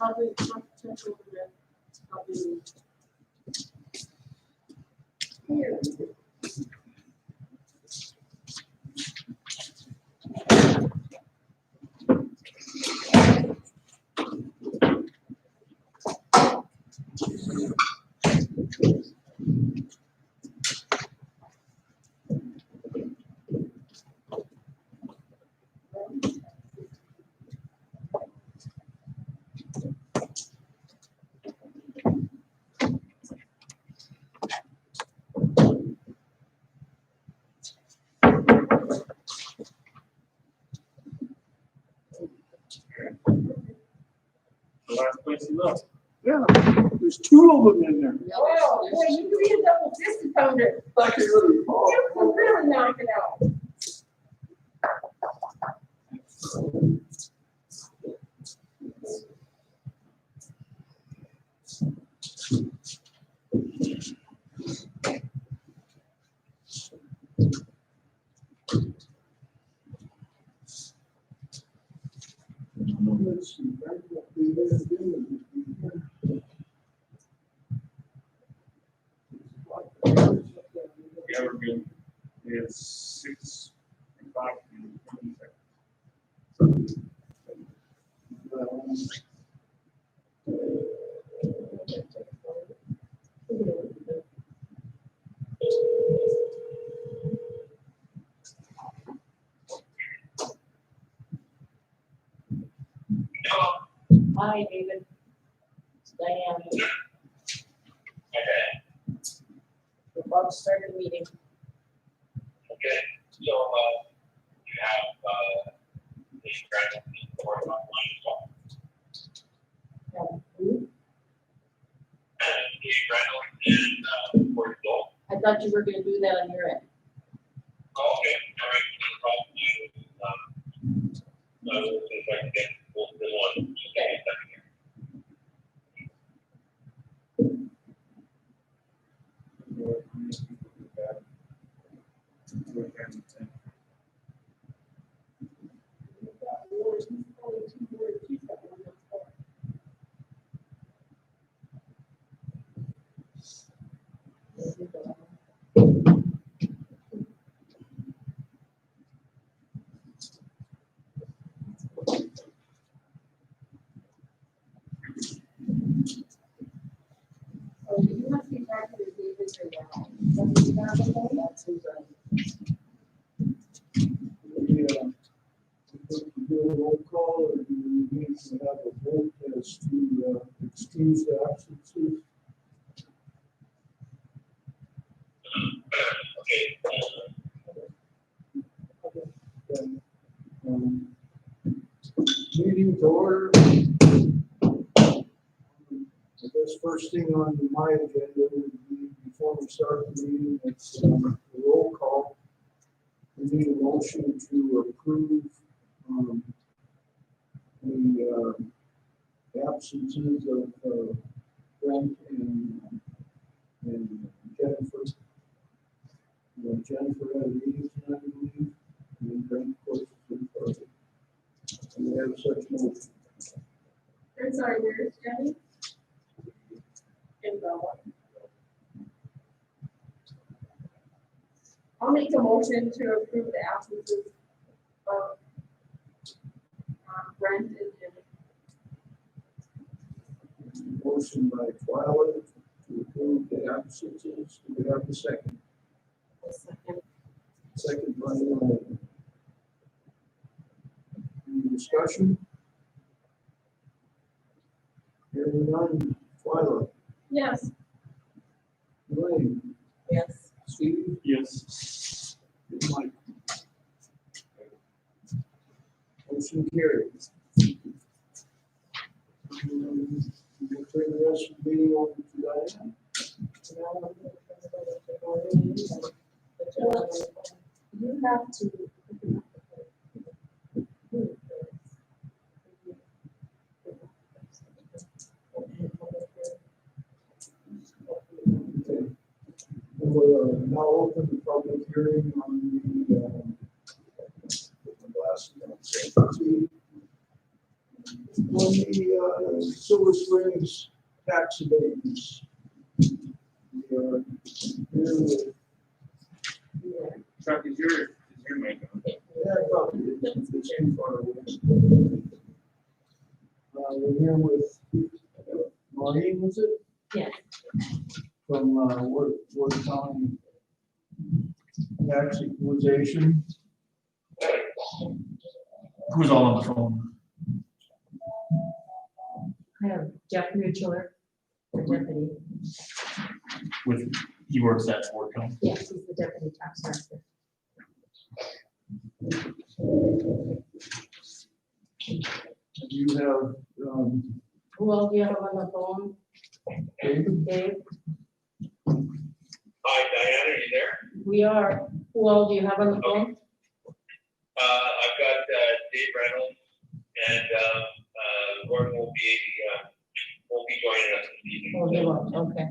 probably check over there. Probably here. The last place you look. Yeah, there's two of them in there. Wow, boy, you could be a double fisted pounder. Like they really You can really knock it out. Let's see, right, what we gotta do is The evergreen is 6:05 and 20 seconds. Hi, David. It's Diane. Okay, We're about to start the meeting. okay, so, you have, the strategy for online talk. Who? The Reynolds and, for adult. I thought you were gonna do that on your end. Oh, okay, all right, no problem. If I can get both of them on, just give me a second here. Oh, you must be talking to David or now. That's who's on. do a roll call, or do we need to have a vote as to excuse the absences? Okay, Um, Meeting to order. I guess first thing on my agenda would be, before we start the meeting, it's the roll call. We need a motion to approve the absences of Brent and Jennifer. Jennifer had a meeting tonight, I believe, and then Brent, of course, is in person. And we have such motion. I'm sorry, where is Jenny? In Belmont. I'll make a motion to approve the absences of Brent and Jenny. Motion by Twyla to approve the absences. Do we have a second? A second. Second by Lynn. Any discussion? Hearing none. Twyla, Yes. Elaine, Yes. Steve, Yes. Mike. Motion carried. We'll turn the rest of the meeting over to Diane. You have to. Okay. We'll now open the public hearing on the last on the Silver Springs tax abatements. We are here with, Chuck, is your mic on? yeah, probably, it's too far away. We're here with Maureen, was it? Yes. From Ward County Tax Equalization. Who's all on the phone? I have Jeff Mutual, the deputy. He works at Fort County. Yes, he's the deputy tax director. You have, Who else do you have on the phone? David? Dave? Hi, Diana, are you there? We are. Who else do you have on the phone? I've got Dave Reynolds, and Gordon won't be joining us this evening. Oh, you are, okay.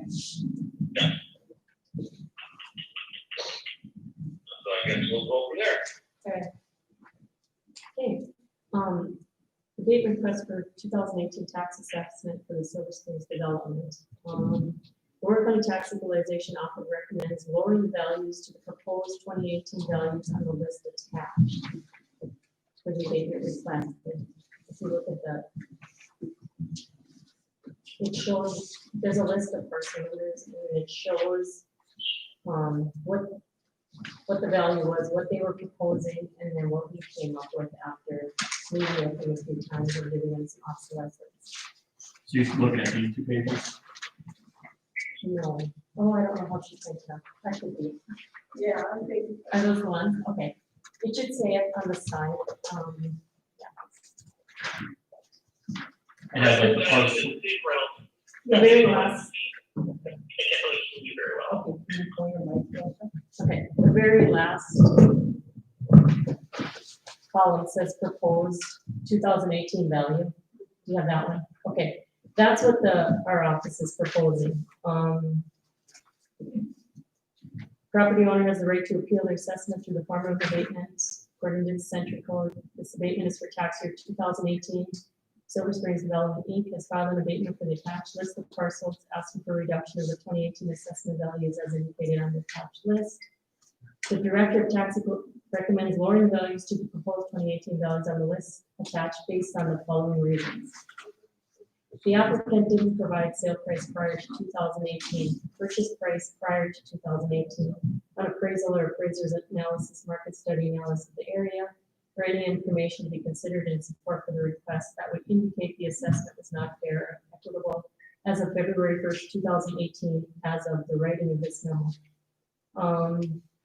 So I guess we'll go from there. Okay. Abatement request for 2018 tax assessment for the Silver Springs development. The Work on Tax Equalization Office recommends lowering the values to the proposed 2018 values on the list attached for the abatement request. If you look at the, it shows, there's a list of person owners, and it shows what the value was, what they were proposing, and then what we came up with after meeting with them a few times and giving them some obsolescence. So you're looking at these two pages? No. Oh, I don't know how she printed up. That could be. Yeah, I think. Are those the ones? Okay. It should say it on the side. It has like Dave parcel. Reynolds, The very last. I can't really see you very well. Okay. Can you pull your mic closer? Okay. The very last column says proposed 2018 value. Do you have that one? Okay. That's what our office is proposing. Property owner has the right to appeal their assessment through the form of abatement. According to the Century Code, this abatement is for tax year 2018. Silver Springs Development Inc. has filed an abatement for the attached list of parcels, asking for a reduction of the 2018 assessment values as indicated on the attached list. The Director of Tax recommends lowering values to the proposed 2018 values on the list attached based on the following reasons. The applicant didn't provide sale price prior to 2018, purchase price prior to 2018, an appraisal or appraiser's analysis, market study analysis of the area, or any information to be considered in support for the request that would indicate the assessment was not fair or equitable as of February 1st, 2018, as of the writing of this memo.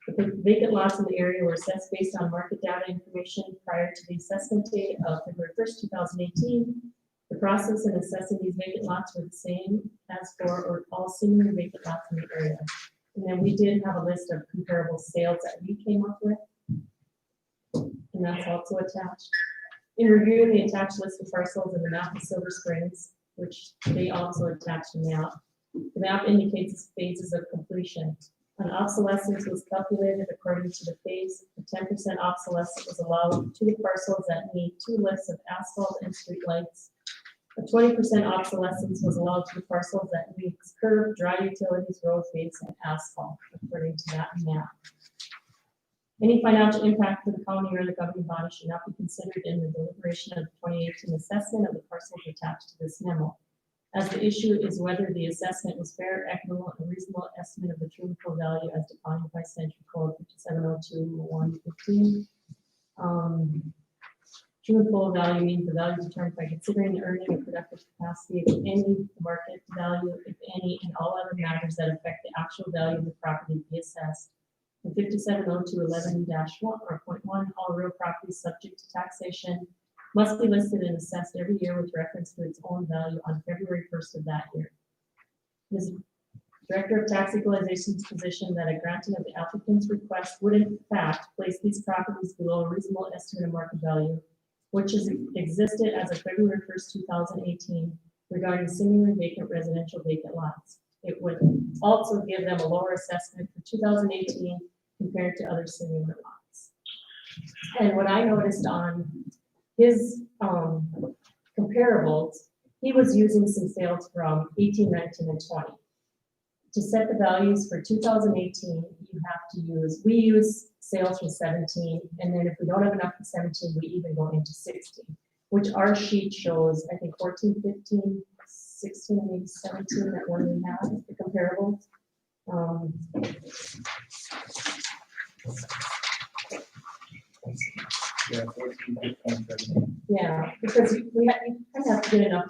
The vacant lots in the area were assessed based on market data information prior to the assessment date of February 1st, 2018. The process in assessing these vacant lots were the same as for or all similar vacant lots in the area. And then we did have a list of comparable sales that we came up with, and that's also attached. In reviewing the attached list of parcels in the map of Silver Springs, which they also attached a map, the map indicates phases of completion. An obsolescence was calculated according to the phase. A 10% obsolescence was allowed to the parcels that need 2 lifts of asphalt and street lights. A 20% obsolescence was allowed to the parcels that needs curb, dry utilities, road face, and asphalt, according to that map. Any financial impact for the county or the governing body should not be considered in the deliberation of the 2018 assessment of the parcels attached to this memo, as the issue is whether the assessment was fair, equitable, and reasonable estimate of the true and full value as defined by Century Code 5702-115. True and full value means the value determined by considering the earning and productive capacity of any market value, if any, and all other matters that affect the actual value of the property to be assessed. In 5702-11-1 or .1, all real properties subject to taxation must be listed and assessed every year with reference to its own value on February 1st of that year. This Director of Tax Equalization's position that a granting of the applicant's request would in fact place these properties below a reasonable estimate of market value, which has existed as of February 1st, 2018, regarding similar vacant residential vacant lots. It would also give them a lower assessment for 2018 compared to other similar lots. And what I noticed on his comparables, he was using some sales from 18, 19, and 20. To set the values for 2018, you have to use, we use sales from 17, and then if we don't have enough for 17, we even go into 16, which our sheet shows, I think 14, 15, 16, and maybe 17, that one we have, the comparables. Yeah, 14, 15, 17. Yeah, because you kind of have to get enough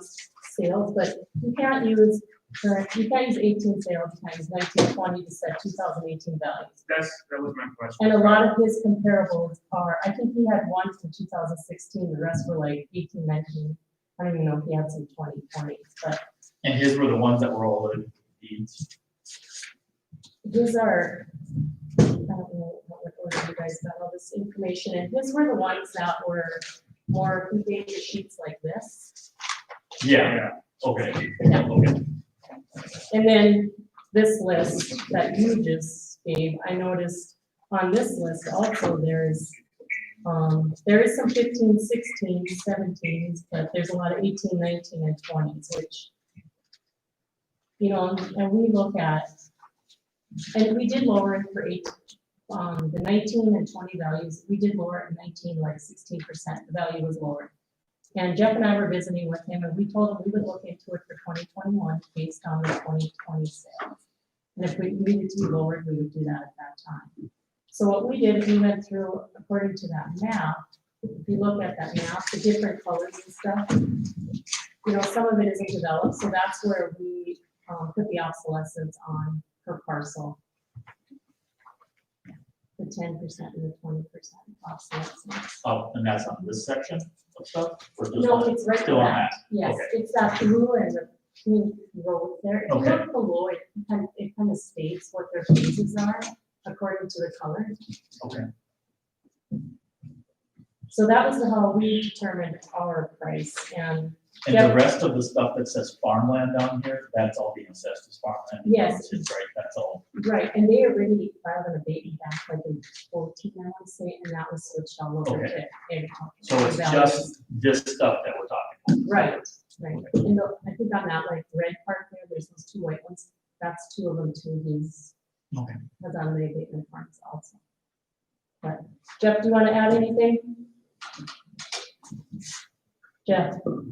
sales, but you can't use current, you can't use 18 sales times 19, 20 to set 2018 values. That was my question. And a lot of his comparables are, I think he had one from 2016, the rest were like 18, 19. I don't even know if he had some 2020s, but And his were the ones that were all the deeds. his are, I don't know what order you guys got all this information, and his were the ones that were more, he gave you sheets like this. Yeah, okay, Yeah. okay. And then this list that you just gave, I noticed on this list also there is some 15, 16, 17s, but there's a lot of 18, 19, and 20s, which, you know, and we look at, and we did lower it for the 19 and 20 values, we did lower it in 19, like 16%, the value was lower. And Jeff and I were visiting with him, and we told him we would look into it for 2021 based on the 2020 sales. And if we needed to be lowered, we would do that at that time. So what we did is we went through, according to that map, if you look at that map, the different colors and stuff, you know, some of it isn't developed, so that's where we put the obsolescence on per parcel. The 10% and the 20% obsolescence. Oh, and that's on this section of stuff? Or just No, on- it's right Still on there. that? Yes, Okay. it's that blue and the pink road there. If you Okay. look below it, it kind of states what their phases are according to the color. Okay. So that was how we determined our price, and And Yeah. the rest of the stuff that says farmland down here, that's all being assessed as farmland? Yes. It's right, that's all. right, and they already filed an abatement back like in 14, I want to say, and that was switched all over Okay. to agriculture. So it's just this stuff that we're talking about? Right, right. And I think on that like red part there, there's those two white ones. That's two of them too. He's Okay. has on the abatement farms also. But Jeff, do you want to add anything? Jeff, do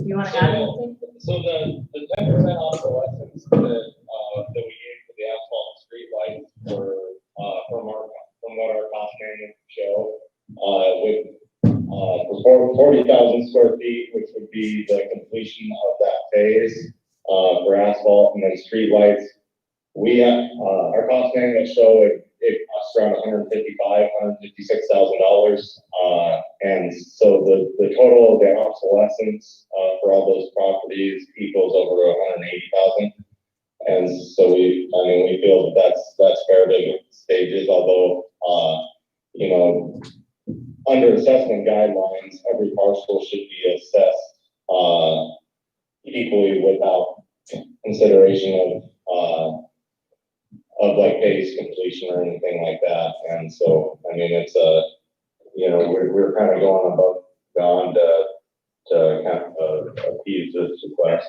you want to add anything? So the 10% obsolescence that we gave for the asphalt and street lights from what our cost manual show, for 40,000 square feet, which would be the completion of that phase, for asphalt and then street lights. We have, our cost manual show it costs around $156,000. And so the total of the obsolescence for all those properties equals over 180,000. And so we feel that that's fair to stages, although, you know, under assessment guidelines, every parcel should be assessed equally without consideration of like phase completion or anything like that. And so, I mean, it's you know, we're kind of going above beyond to kind of appease this request.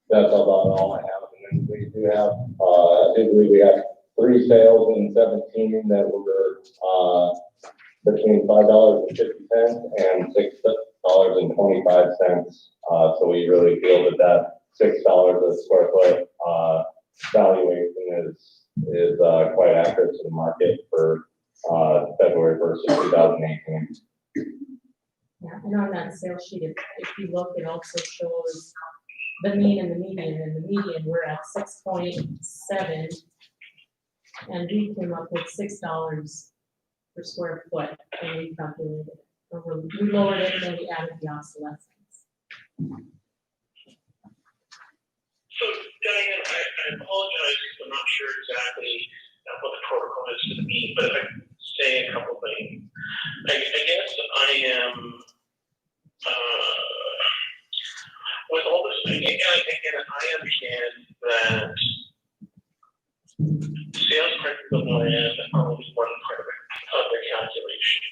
That's about all I have. And then we do have, I think we have 3 sales in 17 that were between $5.50 and $6.25. So we really feel that $6 a square foot valuation is quite accurate to the market for February 1st of 2018. Yeah, and on that sales sheet, if you look, it also shows the mean and the median, and the median, we're at 6.7. And we came up with $6 per square foot, and we calculated it. Or we lowered it, and then we added the obsolescence. So Diane, I apologize, I'm not sure exactly what the protocol is to the meeting, but if I can say a couple things. I guess I am, with all this, and I understand that sales prices of land are only one part of the calculation.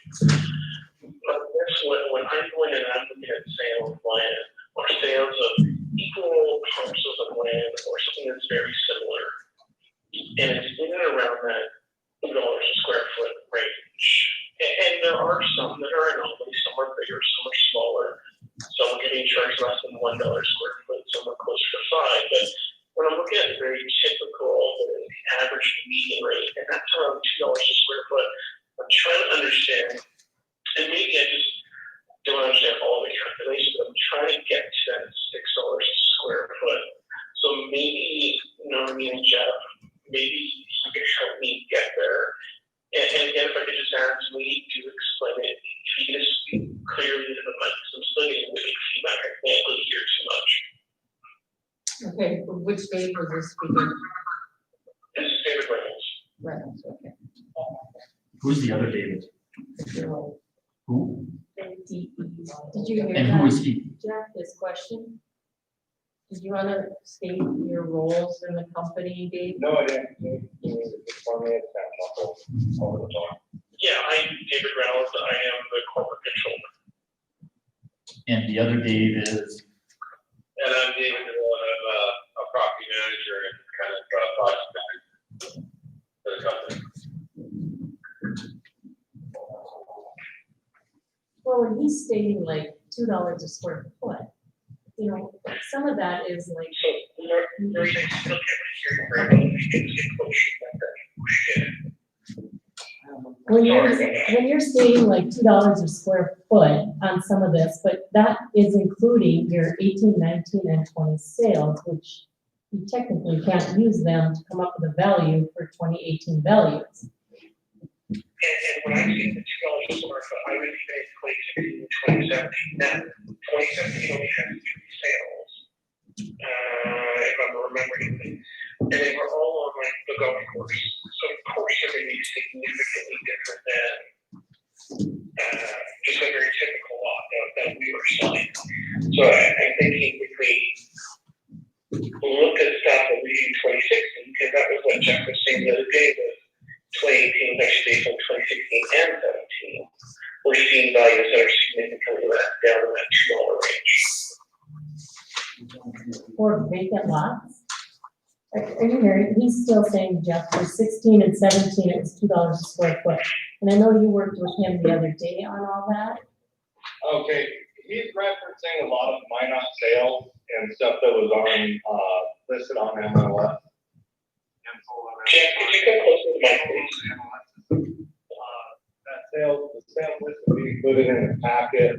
are some that are anomalies, some are bigger, some are smaller. Some are getting charged less than $1 square foot, some are closer to 5. But when I'm looking at the very typical, the average median rate, and that's around $2 a square foot, I'm trying to understand, and maybe I just don't understand all the calculations, but I'm trying to get to that $6 a square foot. So maybe, Norman and Jeff, maybe you can help me get there. And again, if I could just ask Lee to explain it, if you can just speak clearly to the mic, because I'm still getting really feedback. I can't really hear too much. Okay, which Dave was this speaking? This is David Reynolds. Reynolds, okay. Who's the other David? Who? Did you hear And who is that, he? Jeff, his question? Did you want to state your roles in the company, Dave? No, I didn't. Just for me, it's kind of muffled over the phone. Yeah, I'm David Reynolds. I am the corporate controller. And the other Dave is, And I'm David DeWall, and I'm a property manager and kind of project manager for the company. Well, when he's stating like $2 a square foot, some of that is like, So, Norman, I still can't hear you very well. If you can get closer, when you're stating like $2 a square foot on some of this, but that is including your 18, 19, and 20 sales, which you technically can't use them to come up with a value for 2018 values. And when I see the $2 a square foot, I would be in 2016 and 2017. Now, 2017 only had 2 sales, if I'm remembering it. And they were all on like the golf course. So of course they're going to be significantly different than just a very typical lot that we were selling. So I'm thinking if we look at stuff that we did in 2016, because that was what Jeff was saying the other day, was 2018 was actually based on 2016 and 17. We're seeing values that are significantly less down in that $2 range. For vacant lots? Are you hearing? He's still saying, Jeff, for 16 and 17, it was $2 a square foot. And I know you worked with him the other day on all that. Okay, he's referencing a lot of minor sales and stuff that was on, listed on MLS. Jeff, could you come closer to the mic, please? The sales list will be included in the packet.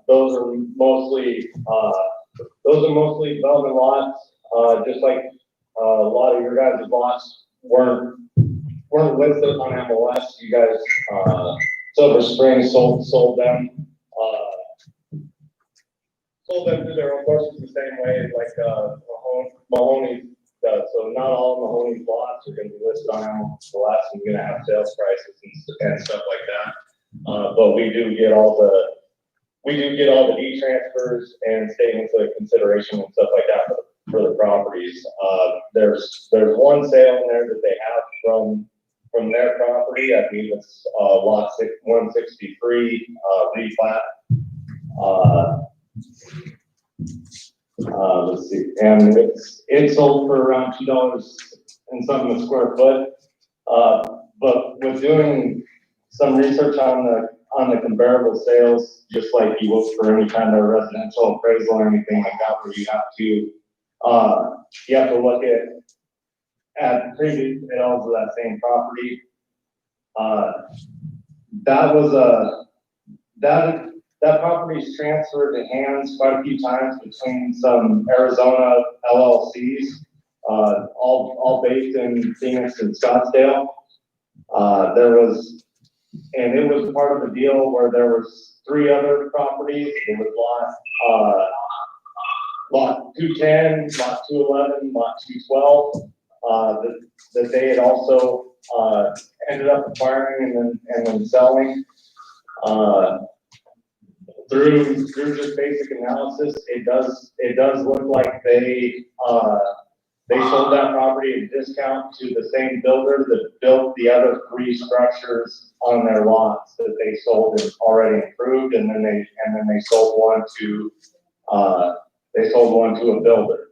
Those are mostly development lots, just like a lot of your guys' lots weren't listed on MLS. You guys, Silver Spring sold them to their own courses the same way like Mahoney does. So not all of Mahoney's lots are going to be listed on MLS and you're going to have sales prices and stuff like that. But we do get all the deed transfers and statements of consideration and stuff like that for the properties. There's one sale in there that they have from their property. I believe it's lot 163 replat. Let's see, and it's sold for around $2 and something a square foot. But with doing some research on the comparable sales, just like you look for any kind of residential appraisal or anything like that, where you have to look at previous sales of that same property. That property's transferred to hands quite a few times between some Arizona LLCs, all based in Phoenix and Scottsdale. It was part of a deal where there was 3 other properties. It was lot 210, lot 211, lot 212, that they had also ended up acquiring and then selling. Through just basic analysis, it does look like they sold that property at a discount to the same builder that built the other 3 structures on their lots that they sold and already improved, and then they sold one to a builder.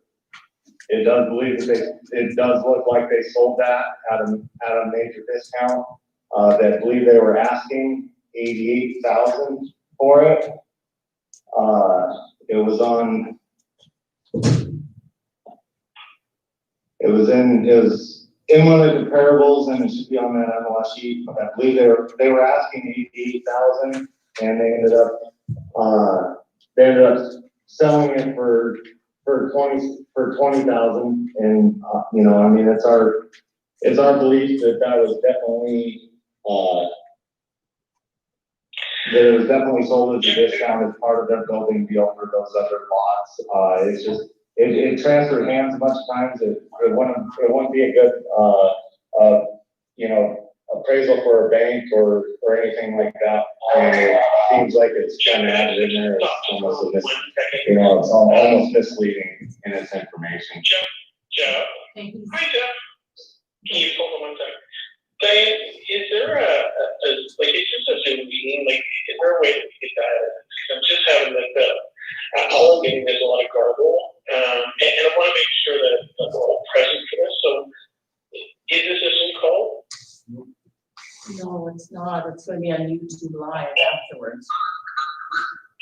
It does look like they sold that at a major discount. That I believe they were asking $88,000 for it. It was on. It was in one of the comparables, and it should be on that MLS sheet, but I believe they were asking 88,000, and they ended up selling it for 20,000, and you know, I mean, it's our belief that was definitely that it was definitely sold as a discount as part of their building deal for those other lots. It's just it transferred hands a bunch of times. It wouldn't be a good you know, appraisal for a bank or anything like that. It seems like it's kind of added in there. It's almost you know, it's almost misleading in its information. Jeff? Thank you. Hi, Jeff. Can you hold on one second? Diane, is there like, it's just a Zoom meeting, like, is there a way to get that? I'm just having like all I'm getting is a lot of garble, and I want to make sure that we're all present for this, so is this a Zoom call? No, it's not. It's going to be on YouTube Live afterwards.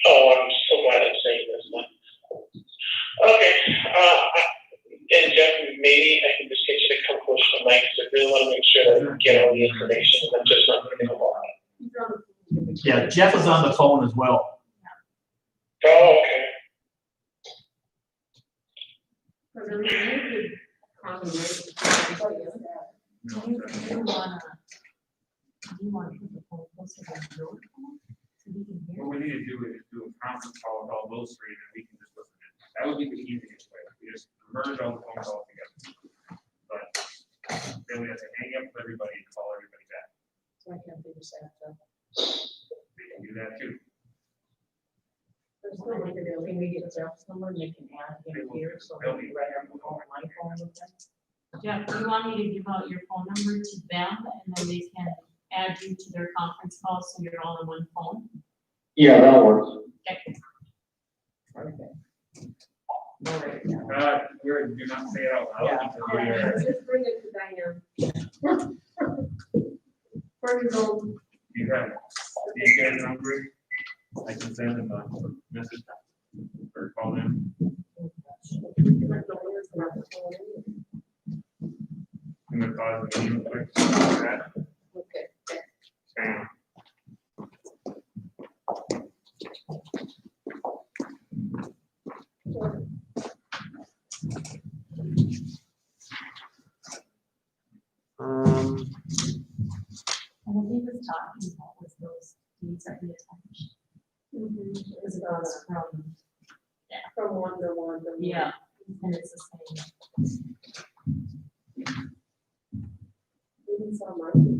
Oh, I'm so glad I'm saying this one. Okay, and Jeff, maybe I can just get you to come close to the mic, because I really want to make sure that we get all the information, and I'm just not going to go on. Yeah, Jeff is on the phone as well. Oh, okay. Do you want to put the phone closer to your phone so we can hear? What we need to do is do a conference call with all those three, and then we can just listen in. That would be the easiest way. We just merge all the phone calls together. But then we have to hang up with everybody and call everybody back. So I can't figure that out. We can do that too. There's no way to do it. Can we get Jeff's number and they can add him here so we can write on the phone, my phone with them? Jeff, do you want me to give out your phone number to them and then they can add you to their conference call so you're all on one phone? Yeah, that works. Okay. Okay. All right. Do not say it out loud. Yeah. Because we are, Just bring it to Diane. Where you go? you have the again number. I can send them a message or call them. I'm gonna pause the meeting quick. Okay. Bam. And what he was talking about was those deeds that we attached. It was about from From one to one to one. yeah, and it's the same.